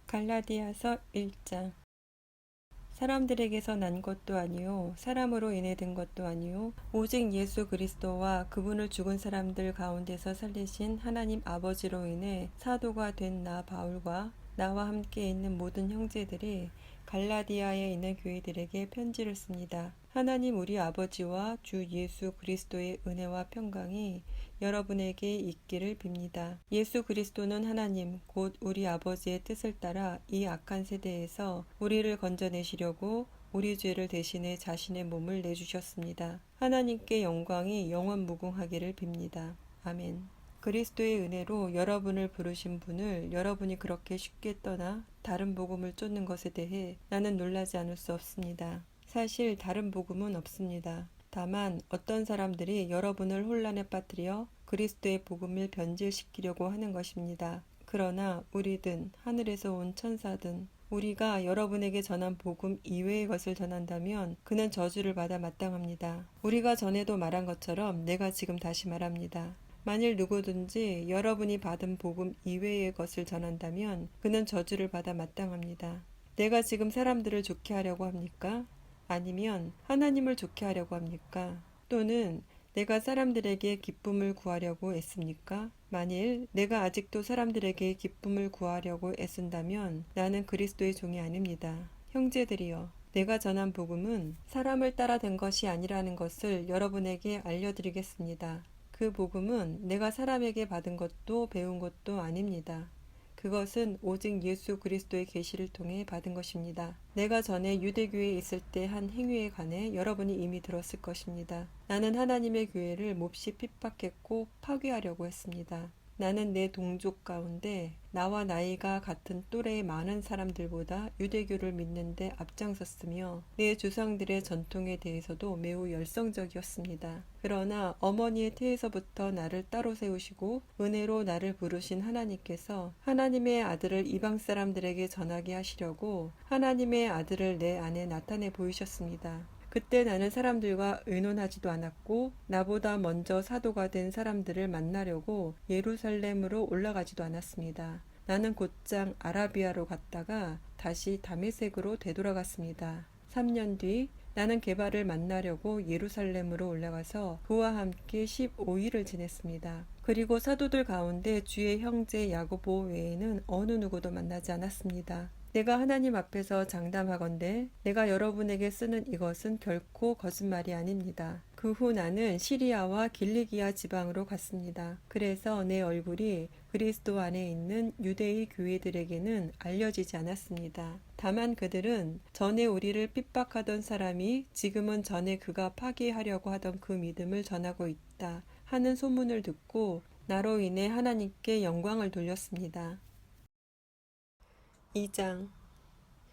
갈라디아서 1장. 사람들에게서 난 것도 아니요 사람으로 인해 된 것도 아니요 오직 예수 그리스도와 그분을 죽은 사람들 가운데서 살리신 하나님 아버지로 인해 사도가 된 나 바울과 나와 함께 있는 모든 형제들이 갈라디아에 있는 교회들에게 편지를 씁니다. 하나님 우리 아버지와 주 예수 그리스도의 은혜와 평강이 여러분에게 있기를 빕니다. 예수 그리스도는 하나님 곧 우리 아버지의 뜻을 따라 이 악한 세대에서 우리를 건져내시려고 우리 죄를 대신해 자신의 몸을 내주셨습니다. 하나님께 영광이 영원 무궁하기를 빕니다. 아멘. 그리스도의 은혜로 여러분을 부르신 분을 여러분이 그렇게 쉽게 떠나 다른 복음을 쫓는 것에 대해 나는 놀라지 않을 수 없습니다. 사실 다른 복음은 없습니다. 다만 어떤 사람들이 여러분을 혼란에 빠뜨려 그리스도의 복음을 변질시키려고 하는 것입니다. 그러나 우리든 하늘에서 온 천사든 우리가 여러분에게 전한 복음 이외의 것을 전한다면 그는 저주를 받아 마땅합니다. 우리가 전에도 말한 것처럼 내가 지금 다시 말합니다. 만일 누구든지 여러분이 받은 복음 이외의 것을 전한다면 그는 저주를 받아 마땅합니다. 내가 지금 사람들을 좋게 하려고 합니까? 아니면 하나님을 좋게 하려고 합니까? 또는 내가 사람들에게 기쁨을 구하려고 애씁니까? 만일 내가 아직도 사람들에게 기쁨을 구하려고 애쓴다면 나는 그리스도의 종이 아닙니다. 형제들이여, 내가 전한 복음은 사람을 따라 된 것이 아니라는 것을 여러분에게 알려드리겠습니다. 그 복음은 내가 사람에게 받은 것도 배운 것도 아닙니다. 그것은 오직 예수 그리스도의 계시를 통해 받은 것입니다. 내가 전에 유대교회에 있을 때 한 행위에 관해 여러분이 이미 들었을 것입니다. 나는 하나님의 교회를 몹시 핍박했고 파괴하려고 했습니다. 나는 내 동족 가운데 나와 나이가 같은 또래의 많은 사람들보다 유대교를 믿는데 앞장섰으며 내 조상들의 전통에 대해서도 매우 열성적이었습니다. 그러나 어머니의 태에서부터 나를 따로 세우시고 은혜로 나를 부르신 하나님께서 하나님의 아들을 이방 사람들에게 전하게 하시려고 하나님의 아들을 내 안에 나타내 보이셨습니다. 그때 나는 사람들과 의논하지도 않았고 나보다 먼저 사도가 된 사람들을 만나려고 예루살렘으로 올라가지도 않았습니다. 나는 곧장 아라비아로 갔다가 다시 다메섹으로 되돌아갔습니다. 3년 뒤 나는 게바를 만나려고 예루살렘으로 올라가서 그와 함께 15일을 지냈습니다. 그리고 사도들 가운데 주의 형제 야고보 외에는 어느 누구도 만나지 않았습니다. 내가 하나님 앞에서 장담하건대 내가 여러분에게 쓰는 이것은 결코 거짓말이 아닙니다. 그 후 나는 시리아와 길리기아 지방으로 갔습니다. 그래서 내 얼굴이 그리스도 안에 있는 유대의 교회들에게는 알려지지 않았습니다. 다만 그들은 전에 우리를 핍박하던 사람이 지금은 전에 그가 파괴하려고 하던 그 믿음을 전하고 있다 하는 소문을 듣고 나로 인해 하나님께 영광을 돌렸습니다. 2장.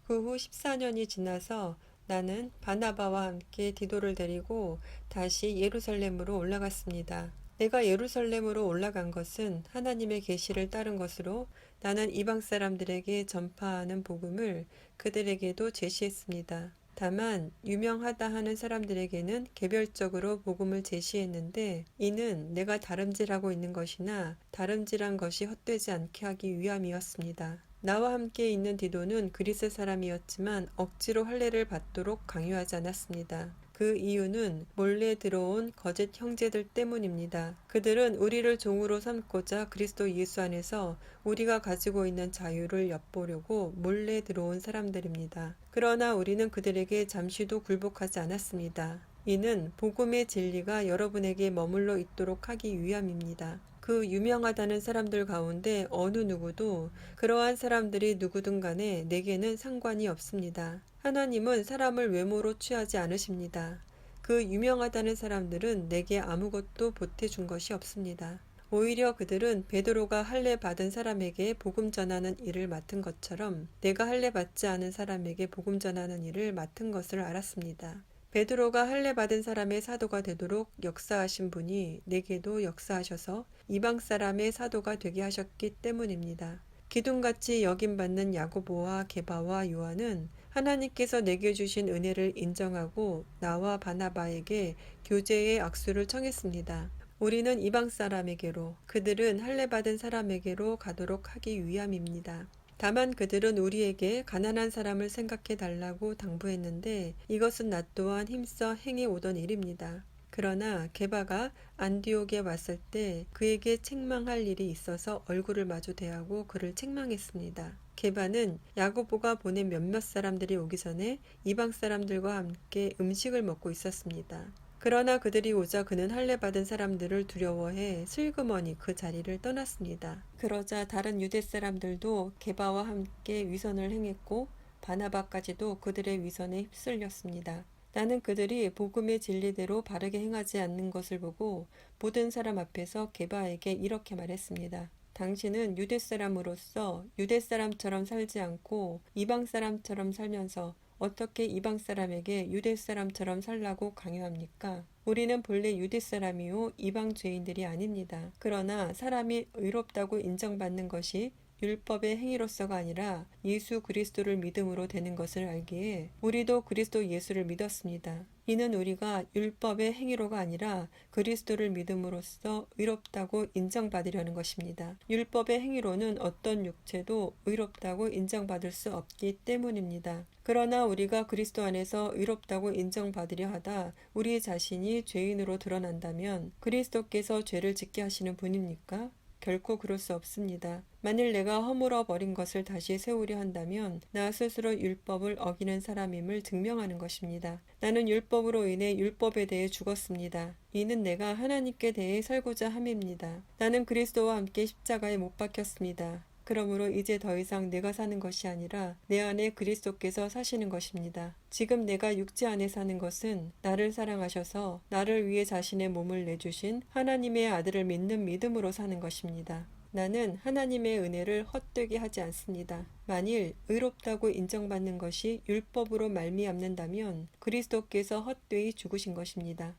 그 후 14년이 지나서 나는 바나바와 함께 디도를 데리고 다시 예루살렘으로 올라갔습니다. 내가 예루살렘으로 올라간 것은 하나님의 계시를 따른 것으로 나는 이방 사람들에게 전파하는 복음을 그들에게도 제시했습니다. 다만 유명하다 하는 사람들에게는 개별적으로 복음을 제시했는데 이는 내가 다름질하고 있는 것이나 다름질한 것이 헛되지 않게 하기 위함이었습니다. 나와 함께 있는 디도는 그리스 사람이었지만 억지로 할례를 받도록 강요하지 않았습니다. 그 이유는 몰래 들어온 거짓 형제들 때문입니다. 그들은 우리를 종으로 삼고자 그리스도 예수 안에서 우리가 가지고 있는 자유를 엿보려고 몰래 들어온 사람들입니다. 그러나 우리는 그들에게 잠시도 굴복하지 않았습니다. 이는 복음의 진리가 여러분에게 머물러 있도록 하기 위함입니다. 그 유명하다는 사람들 가운데 어느 누구도 그러한 사람들이 누구든 간에 내게는 상관이 없습니다. 하나님은 사람을 외모로 취하지 않으십니다. 그 유명하다는 사람들은 내게 아무것도 보태준 것이 없습니다. 오히려 그들은 베드로가 할례 받은 사람에게 복음 전하는 일을 맡은 것처럼 내가 할례 받지 않은 사람에게 복음 전하는 일을 맡은 것을 알았습니다. 베드로가 할례 받은 사람의 사도가 되도록 역사하신 분이 내게도 역사하셔서 이방 사람의 사도가 되게 하셨기 때문입니다. 기둥같이 여김받는 야고보와 게바와 요한은 하나님께서 내게 주신 은혜를 인정하고 나와 바나바에게 교제의 악수를 청했습니다. 우리는 이방 사람에게로 그들은 할례 받은 사람에게로 가도록 하기 위함입니다. 다만 그들은 우리에게 가난한 사람을 생각해 달라고 당부했는데 이것은 나 또한 힘써 행해 오던 일입니다. 그러나 게바가 안디옥에 왔을 때 그에게 책망할 일이 있어서 얼굴을 마주 대하고 그를 책망했습니다. 게바는 야고보가 보낸 몇몇 사람들이 오기 전에 이방 사람들과 함께 음식을 먹고 있었습니다. 그러나 그들이 오자 그는 할례받은 사람들을 두려워해 슬그머니 그 자리를 떠났습니다. 그러자 다른 유대 사람들도 게바와 함께 위선을 행했고 바나바까지도 그들의 위선에 휩쓸렸습니다. 나는 그들이 복음의 진리대로 바르게 행하지 않는 것을 보고 모든 사람 앞에서 게바에게 이렇게 말했습니다. 당신은 유대 사람으로서 유대 사람처럼 살지 않고 이방 사람처럼 살면서 어떻게 이방 사람에게 유대 사람처럼 살라고 강요합니까? 우리는 본래 유대 사람이요 이방 죄인들이 아닙니다. 그러나 사람이 의롭다고 인정받는 것이 율법의 행위로서가 아니라 예수 그리스도를 믿음으로 되는 것을 알기에 우리도 그리스도 예수를 믿었습니다. 이는 우리가 율법의 행위로가 아니라 그리스도를 믿음으로써 의롭다고 인정받으려는 것입니다. 율법의 행위로는 어떤 육체도 의롭다고 인정받을 수 없기 때문입니다. 그러나 우리가 그리스도 안에서 의롭다고 인정받으려 하다 우리 자신이 죄인으로 드러난다면 그리스도께서 죄를 짓게 하시는 분입니까? 결코 그럴 수 없습니다. 만일 내가 허물어 버린 것을 다시 세우려 한다면 나 스스로 율법을 어기는 사람임을 증명하는 것입니다. 나는 율법으로 인해 율법에 대해 죽었습니다. 이는 내가 하나님께 대해 살고자 함입니다. 나는 그리스도와 함께 십자가에 못 박혔습니다. 그러므로 이제 더 이상 내가 사는 것이 아니라 내 안에 그리스도께서 사시는 것입니다. 지금 내가 육체 안에 사는 것은 나를 사랑하셔서 나를 위해 자신의 몸을 내주신 하나님의 아들을 믿는 믿음으로 사는 것입니다. 나는 하나님의 은혜를 헛되게 하지 않습니다. 만일 의롭다고 인정받는 것이 율법으로 말미암는다면 그리스도께서 헛되이 죽으신 것입니다.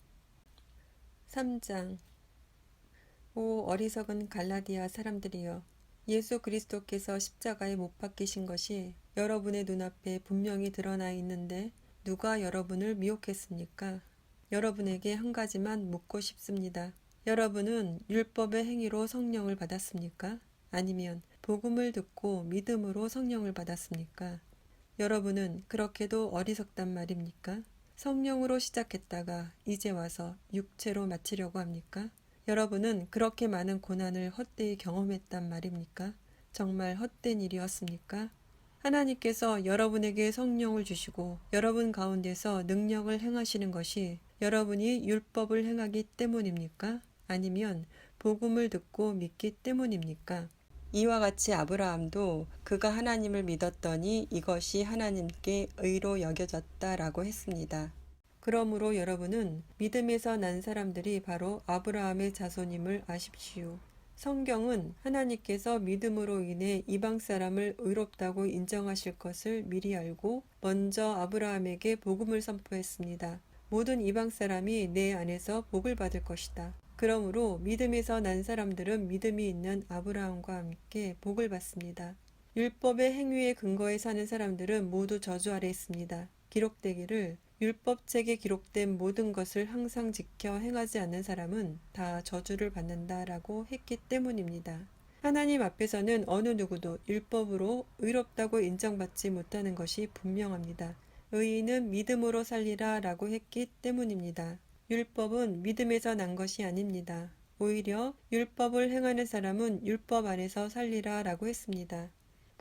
3장 오 어리석은 갈라디아 사람들이여 예수 그리스도께서 십자가에 못 박히신 것이 여러분의 눈앞에 분명히 드러나 있는데 누가 여러분을 미혹했습니까? 여러분에게 한 가지만 묻고 싶습니다. 여러분은 율법의 행위로 성령을 받았습니까? 아니면 복음을 듣고 믿음으로 성령을 받았습니까? 여러분은 그렇게도 어리석단 말입니까? 성령으로 시작했다가 이제 와서 육체로 마치려고 합니까? 여러분은 그렇게 많은 고난을 헛되이 경험했단 말입니까? 정말 헛된 일이었습니까? 하나님께서 여러분에게 성령을 주시고 여러분 가운데서 능력을 행하시는 것이 여러분이 율법을 행하기 때문입니까? 아니면 복음을 듣고 믿기 때문입니까? 이와 같이 아브라함도 그가 하나님을 믿었더니 이것이 하나님께 의로 여겨졌다라고 했습니다. 그러므로 여러분은 믿음에서 난 사람들이 바로 아브라함의 자손임을 아십시오. 성경은 하나님께서 믿음으로 인해 이방 사람을 의롭다고 인정하실 것을 미리 알고 먼저 아브라함에게 복음을 선포했습니다. 모든 이방 사람이 내 안에서 복을 받을 것이다. 그러므로 믿음에서 난 사람들은 믿음이 있는 아브라함과 함께 복을 받습니다. 율법의 행위에 근거해 사는 사람들은 모두 저주 아래 있습니다. 기록되기를 율법책에 기록된 모든 것을 항상 지켜 행하지 않는 사람은 다 저주를 받는다라고 했기 때문입니다. 하나님 앞에서는 어느 누구도 율법으로 의롭다고 인정받지 못하는 것이 분명합니다. 의인은 믿음으로 살리라 라고 했기 때문입니다. 율법은 믿음에서 난 것이 아닙니다. 오히려 율법을 행하는 사람은 율법 안에서 살리라 라고 했습니다.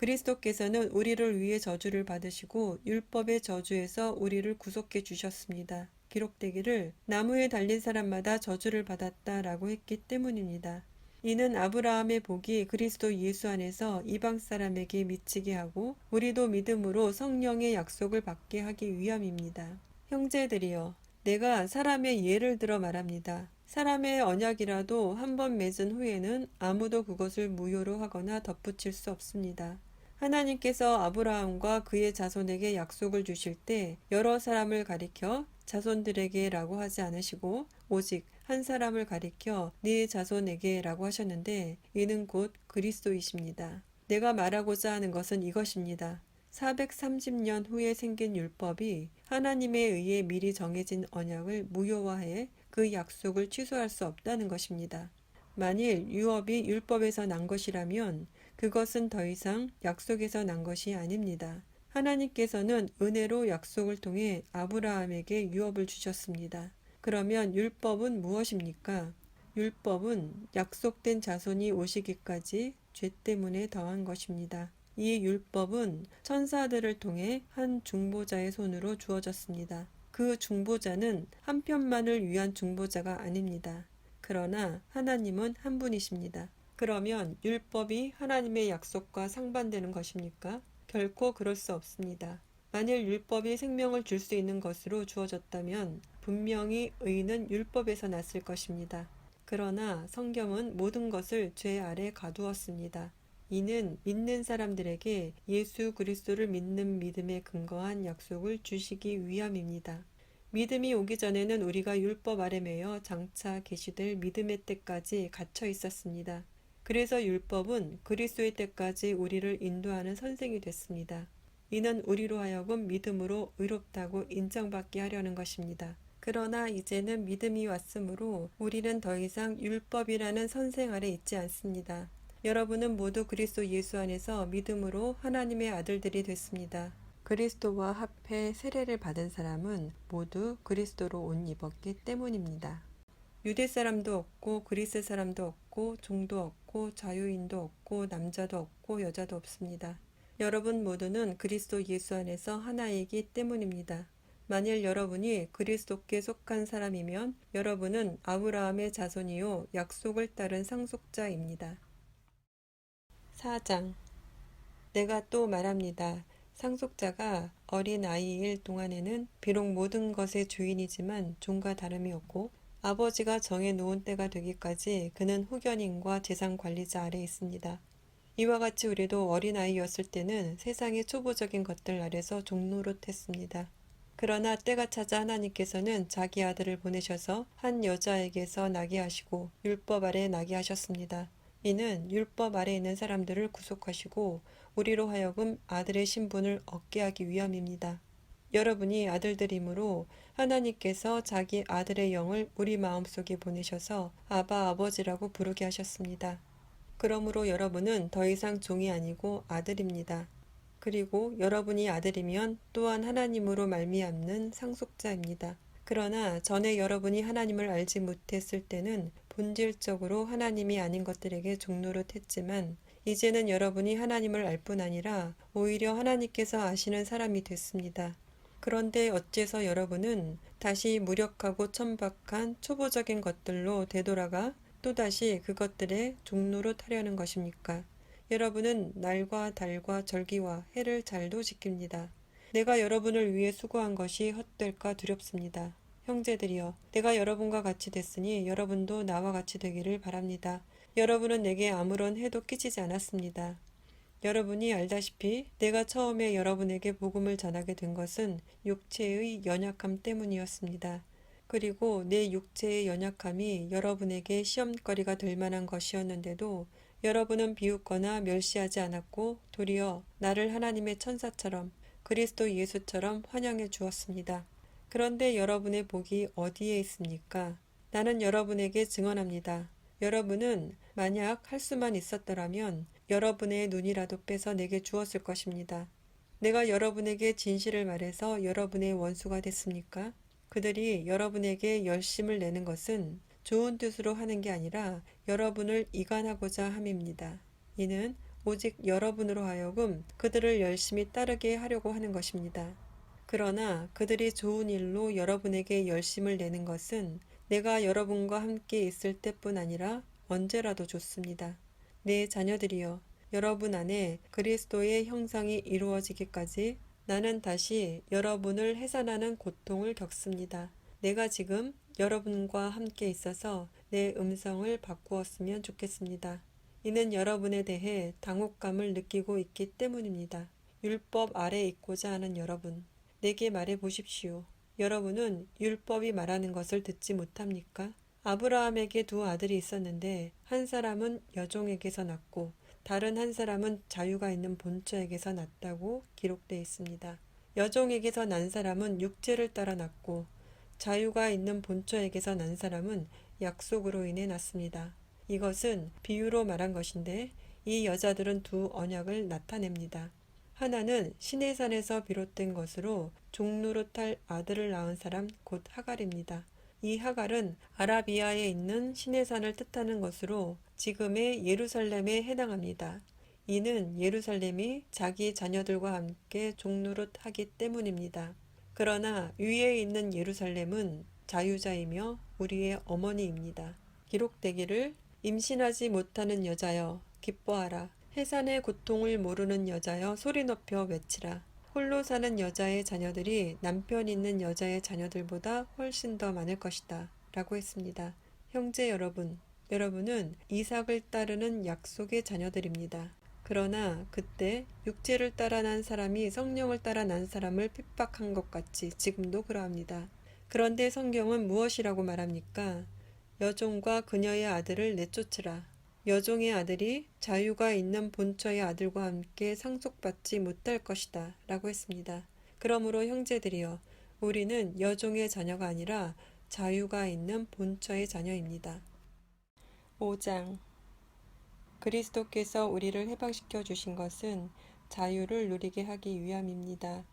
그리스도께서는 우리를 위해 저주를 받으시고 율법의 저주에서 우리를 구속해 주셨습니다. 기록되기를 나무에 달린 사람마다 저주를 받았다라고 했기 때문입니다. 이는 아브라함의 복이 그리스도 예수 안에서 이방 사람에게 미치게 하고 우리도 믿음으로 성령의 약속을 받게 하기 위함입니다. 형제들이여, 내가 사람의 예를 들어 말합니다. 사람의 언약이라도 한 번 맺은 후에는 아무도 그것을 무효로 하거나 덧붙일 수 없습니다. 하나님께서 아브라함과 그의 자손에게 약속을 주실 때 여러 사람을 가리켜 자손들에게 라고 하지 않으시고 오직 한 사람을 가리켜 네 자손에게 라고 하셨는데 이는 곧 그리스도이십니다. 내가 말하고자 하는 것은 이것입니다. 430년 후에 생긴 율법이 하나님에 의해 미리 정해진 언약을 무효화해 그 약속을 취소할 수 없다는 것입니다. 만일 유업이 율법에서 난 것이라면 그것은 더 이상 약속에서 난 것이 아닙니다. 하나님께서는 은혜로 약속을 통해 아브라함에게 유업을 주셨습니다. 그러면 율법은 무엇입니까? 율법은 약속된 자손이 오시기까지 죄 때문에 더한 것입니다. 이 율법은 천사들을 통해 한 중보자의 손으로 주어졌습니다. 그 중보자는 한 편만을 위한 중보자가 아닙니다. 그러나 하나님은 한 분이십니다. 그러면 율법이 하나님의 약속과 상반되는 것입니까? 결코 그럴 수 없습니다. 만일 율법이 생명을 줄 수 있는 것으로 주어졌다면 분명히 의는 율법에서 났을 것입니다. 그러나 성경은 모든 것을 죄 아래 가두었습니다. 이는 믿는 사람들에게 예수 그리스도를 믿는 믿음에 근거한 약속을 주시기 위함입니다. 믿음이 오기 전에는 우리가 율법 아래 매여 장차 계시될 믿음의 때까지 갇혀 있었습니다. 그래서 율법은 그리스도의 때까지 우리를 인도하는 선생이 됐습니다. 이는 우리로 하여금 믿음으로 의롭다고 인정받게 하려는 것입니다. 그러나 이제는 믿음이 왔으므로 우리는 더 이상 율법이라는 선생 아래 있지 않습니다. 여러분은 모두 그리스도 예수 안에서 믿음으로 하나님의 아들들이 됐습니다. 그리스도와 합해 세례를 받은 사람은 모두 그리스도로 옷 입었기 때문입니다. 유대 사람도 없고 그리스 사람도 없고 종도 없고 자유인도 없고 남자도 없고 여자도 없습니다. 여러분 모두는 그리스도 예수 안에서 하나이기 때문입니다. 만일 여러분이 그리스도께 속한 사람이면 여러분은 아브라함의 자손이요 약속을 따른 상속자입니다. 4장 내가 또 말합니다. 상속자가 어린 아이일 동안에는 비록 모든 것의 주인이지만 종과 다름이 없고 아버지가 정해 놓은 때가 되기까지 그는 후견인과 재산 관리자 아래 있습니다. 이와 같이 우리도 어린아이였을 때는 세상의 초보적인 것들 아래서 종노릇했습니다. 그러나 때가 차자 하나님께서는 자기 아들을 보내셔서 한 여자에게서 나게 하시고 율법 아래 나게 하셨습니다. 이는 율법 아래 있는 사람들을 구속하시고 우리로 하여금 아들의 신분을 얻게 하기 위함입니다. 여러분이 아들들이므로 하나님께서 자기 아들의 영을 우리 마음속에 보내셔서 아바 아버지라고 부르게 하셨습니다. 그러므로 여러분은 더 이상 종이 아니고 아들입니다. 그리고 여러분이 아들이면 또한 하나님으로 말미암는 상속자입니다. 그러나 전에 여러분이 하나님을 알지 못했을 때는 본질적으로 하나님이 아닌 것들에게 종노릇했지만 이제는 여러분이 하나님을 알 뿐 아니라 오히려 하나님께서 아시는 사람이 됐습니다. 그런데 어째서 여러분은 다시 무력하고 천박한 초보적인 것들로 되돌아가 또다시 그것들에 종노릇하려는 것입니까? 여러분은 날과 달과 절기와 해를 잘도 지킵니다. 내가 여러분을 위해 수고한 것이 헛될까 두렵습니다. 형제들이여, 내가 여러분과 같이 됐으니 여러분도 나와 같이 되기를 바랍니다. 여러분은 내게 아무런 해도 끼치지 않았습니다. 여러분이 알다시피 내가 처음에 여러분에게 복음을 전하게 된 것은 육체의 연약함 때문이었습니다. 그리고 내 육체의 연약함이 여러분에게 시험거리가 될 만한 것이었는데도 여러분은 비웃거나 멸시하지 않았고 도리어 나를 하나님의 천사처럼 그리스도 예수처럼 환영해 주었습니다. 그런데 여러분의 복이 어디에 있습니까? 나는 여러분에게 증언합니다. 여러분은 만약 할 수만 있었더라면 여러분의 눈이라도 빼서 내게 주었을 것입니다. 내가 여러분에게 진실을 말해서 여러분의 원수가 됐습니까? 그들이 여러분에게 열심을 내는 것은 좋은 뜻으로 하는 게 아니라 여러분을 이간하고자 함입니다. 이는 오직 여러분으로 하여금 그들을 열심히 따르게 하려고 하는 것입니다. 그러나 그들이 좋은 일로 여러분에게 열심을 내는 것은 내가 여러분과 함께 있을 때뿐 아니라 언제라도 좋습니다. 내 자녀들이여, 여러분 안에 그리스도의 형상이 이루어지기까지 나는 다시 여러분을 해산하는 고통을 겪습니다. 내가 지금 여러분과 함께 있어서 내 음성을 바꾸었으면 좋겠습니다. 이는 여러분에 대해 당혹감을 느끼고 있기 때문입니다. 율법 아래 있고자 하는 여러분, 내게 말해 보십시오. 여러분은 율법이 말하는 것을 듣지 못합니까? 아브라함에게 두 아들이 있었는데 한 사람은 여종에게서 났고 다른 한 사람은 자유가 있는 본처에게서 났다고 기록되어 있습니다. 여종에게서 난 사람은 육체를 따라 났고 자유가 있는 본처에게서 난 사람은 약속으로 인해 났습니다. 이것은 비유로 말한 것인데 이 여자들은 두 언약을 나타냅니다. 하나는 시내산에서 비롯된 것으로 종노릇할 아들을 낳은 사람 곧 하갈입니다. 이 하갈은 아라비아에 있는 시내산을 뜻하는 것으로 지금의 예루살렘에 해당합니다. 이는 예루살렘이 자기 자녀들과 함께 종노릇하기 때문입니다. 그러나 위에 있는 예루살렘은 자유자이며 우리의 어머니입니다. 기록되기를 임신하지 못하는 여자여 기뻐하라. 해산의 고통을 모르는 여자여 소리 높여 외치라. 홀로 사는 여자의 자녀들이 남편 있는 여자의 자녀들보다 훨씬 더 많을 것이다. 라고 했습니다. 형제 여러분, 여러분은 이삭을 따르는 약속의 자녀들입니다. 그러나 그때 육체를 따라 난 사람이 성령을 따라 난 사람을 핍박한 것 같이 지금도 그러합니다. 그런데 성경은 무엇이라고 말합니까? 여종과 그녀의 아들을 내쫓으라. 여종의 아들이 자유가 있는 본처의 아들과 함께 상속받지 못할 것이다. 라고 했습니다. 그러므로 형제들이여, 우리는 여종의 자녀가 아니라 자유가 있는 본처의 자녀입니다. 5장. 그리스도께서 우리를 해방시켜 주신 것은 자유를 누리게 하기 위함입니다.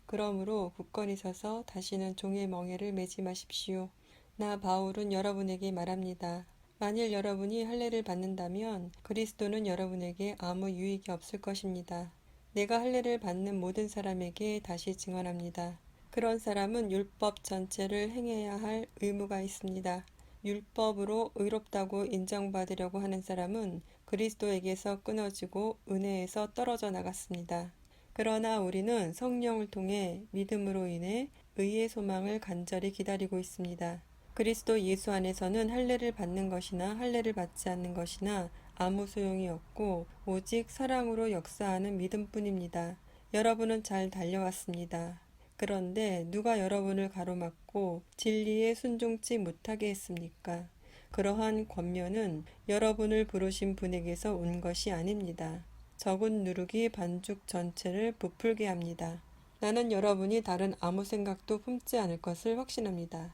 그러므로 굳건히 서서 다시는 종의 멍에를 매지 마십시오. 나 바울은 여러분에게 말합니다. 만일 여러분이 할례를 받는다면 그리스도는 여러분에게 아무 유익이 없을 것입니다. 내가 할례를 받는 모든 사람에게 다시 증언합니다. 그런 사람은 율법 전체를 행해야 할 의무가 있습니다. 율법으로 의롭다고 인정받으려고 하는 사람은 그리스도에게서 끊어지고 은혜에서 떨어져 나갔습니다. 그러나 우리는 성령을 통해 믿음으로 인해 의의 소망을 간절히 기다리고 있습니다. 그리스도 예수 안에서는 할례를 받는 것이나 할례를 받지 않는 것이나 아무 소용이 없고 오직 사랑으로 역사하는 믿음뿐입니다. 여러분은 잘 달려왔습니다. 그런데 누가 여러분을 가로막고 진리에 순종치 못하게 했습니까? 그러한 권면은 여러분을 부르신 분에게서 온 것이 아닙니다. 적은 누룩이 반죽 전체를 부풀게 합니다. 나는 여러분이 다른 아무 생각도 품지 않을 것을 확신합니다.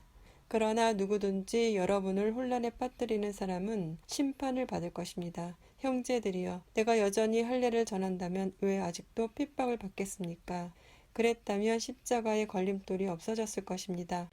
그러나 누구든지 여러분을 혼란에 빠뜨리는 사람은 심판을 받을 것입니다. 형제들이여, 내가 여전히 할례를 전한다면 왜 아직도 핍박을 받겠습니까? 그랬다면 십자가의 걸림돌이 없어졌을 것입니다.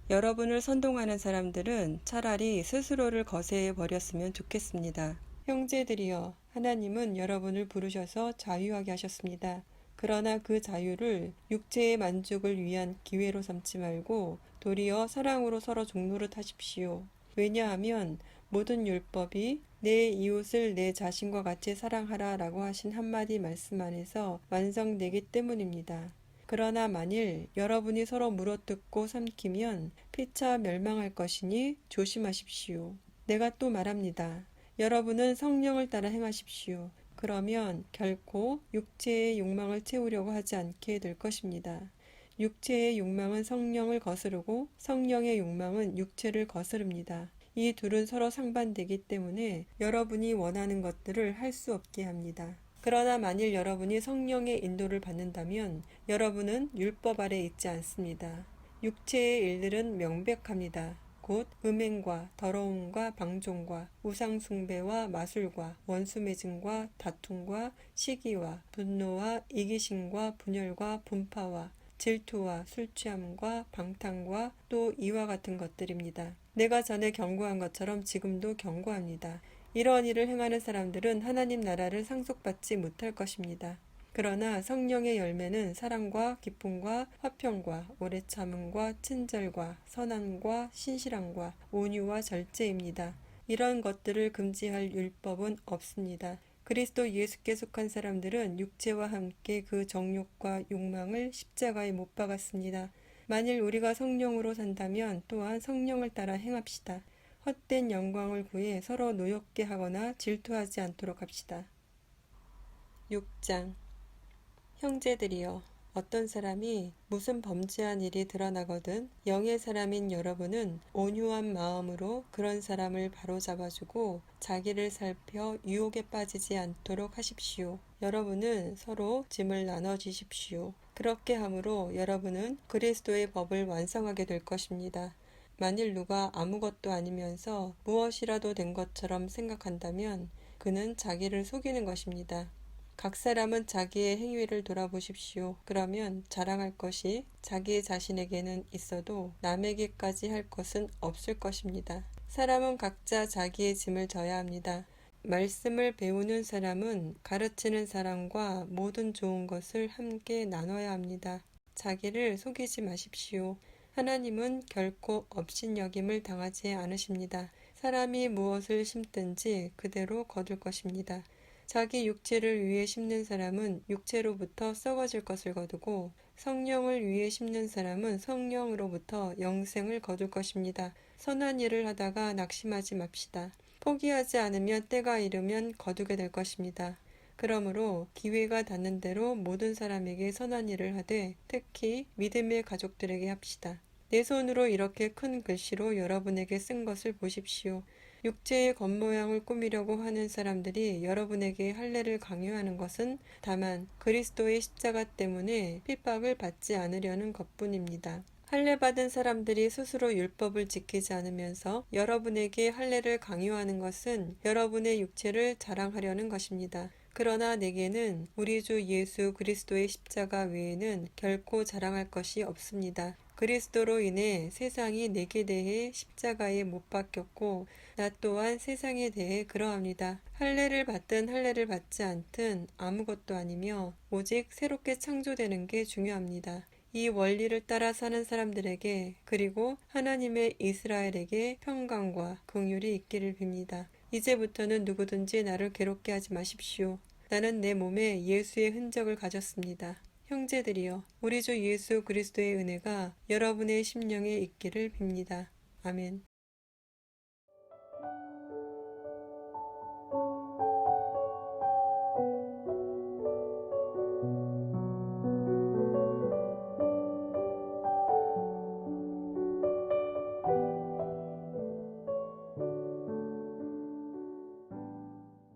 여러분을 선동하는 사람들은 차라리 스스로를 거세해 버렸으면 좋겠습니다. 형제들이여, 하나님은 여러분을 부르셔서 자유하게 하셨습니다. 그러나 그 자유를 육체의 만족을 위한 기회로 삼지 말고 도리어 사랑으로 서로 종노릇 하십시오. 왜냐하면 모든 율법이 내 이웃을 내 자신과 같이 사랑하라 라고 하신 한마디 말씀 안에서 완성되기 때문입니다. 그러나 만일 여러분이 서로 물어뜯고 삼키면 피차 멸망할 것이니 조심하십시오. 내가 또 말합니다. 여러분은 성령을 따라 행하십시오. 그러면 결코 육체의 욕망을 채우려고 하지 않게 될 것입니다. 육체의 욕망은 성령을 거스르고 성령의 욕망은 육체를 거스릅니다. 이 둘은 서로 상반되기 때문에 여러분이 원하는 것들을 할 수 없게 합니다. 그러나 만일 여러분이 성령의 인도를 받는다면 여러분은 율법 아래 있지 않습니다. 육체의 일들은 명백합니다. 곧 음행과 더러움과 방종과 우상숭배와 마술과 원수매증과 다툼과 시기와 분노와 이기심과 분열과 분파와 질투와 술취함과 방탕과 또 이와 같은 것들입니다. 내가 전에 경고한 것처럼 지금도 경고합니다. 이러한 일을 행하는 사람들은 하나님 나라를 상속받지 못할 것입니다. 그러나 성령의 열매는 사랑과 기쁨과 화평과 오래 참음과 친절과 선함과 신실함과 온유와 절제입니다. 이런 것들을 금지할 율법은 없습니다. 그리스도 예수께 속한 사람들은 육체와 함께 그 정욕과 욕망을 십자가에 못 박았습니다. 만일 우리가 성령으로 산다면 또한 성령을 따라 행합시다. 헛된 영광을 구해 서로 노엽게 하거나 질투하지 않도록 합시다. 6장. 형제들이여, 어떤 사람이 무슨 범죄한 일이 드러나거든 영의 사람인 여러분은 온유한 마음으로 그런 사람을 바로잡아주고 자기를 살펴 유혹에 빠지지 않도록 하십시오. 여러분은 서로 짐을 나눠주십시오. 그렇게 함으로 여러분은 그리스도의 법을 완성하게 될 것입니다. 만일 누가 아무것도 아니면서 무엇이라도 된 것처럼 생각한다면 그는 자기를 속이는 것입니다. 각 사람은 자기의 행위를 돌아보십시오. 그러면 자랑할 것이 자기 자신에게는 있어도 남에게까지 할 것은 없을 것입니다. 사람은 각자 자기의 짐을 져야 합니다. 말씀을 배우는 사람은 가르치는 사람과 모든 좋은 것을 함께 나눠야 합니다. 자기를 속이지 마십시오. 하나님은 결코 업신여김을 당하지 않으십니다. 사람이 무엇을 심든지 그대로 거둘 것입니다. 자기 육체를 위해 심는 사람은 육체로부터 썩어질 것을 거두고 성령을 위해 심는 사람은 성령으로부터 영생을 거둘 것입니다. 선한 일을 하다가 낙심하지 맙시다. 포기하지 않으면 때가 이르면 거두게 될 것입니다. 그러므로 기회가 닿는 대로 모든 사람에게 선한 일을 하되 특히 믿음의 가족들에게 합시다. 내 손으로 이렇게 큰 글씨로 여러분에게 쓴 것을 보십시오. 육체의 겉모양을 꾸미려고 하는 사람들이 여러분에게 할례를 강요하는 것은 다만 그리스도의 십자가 때문에 핍박을 받지 않으려는 것뿐입니다. 할례 받은 사람들이 스스로 율법을 지키지 않으면서 여러분에게 할례를 강요하는 것은 여러분의 육체를 자랑하려는 것입니다. 그러나 내게는 우리 주 예수 그리스도의 십자가 외에는 결코 자랑할 것이 없습니다. 그리스도로 인해 세상이 내게 대해 십자가에 못 박혔고 나 또한 세상에 대해 그러합니다. 할례를 받든 할례를 받지 않든 아무것도 아니며 오직 새롭게 창조되는 게 중요합니다. 이 원리를 따라 사는 사람들에게 그리고 하나님의 이스라엘에게 평강과 긍휼이 있기를 빕니다. 이제부터는 누구든지 나를 괴롭게 하지 마십시오. 나는 내 몸에 예수의 흔적을 가졌습니다. 형제들이여, 우리 주 예수 그리스도의 은혜가 여러분의 심령에 있기를 빕니다. 아멘.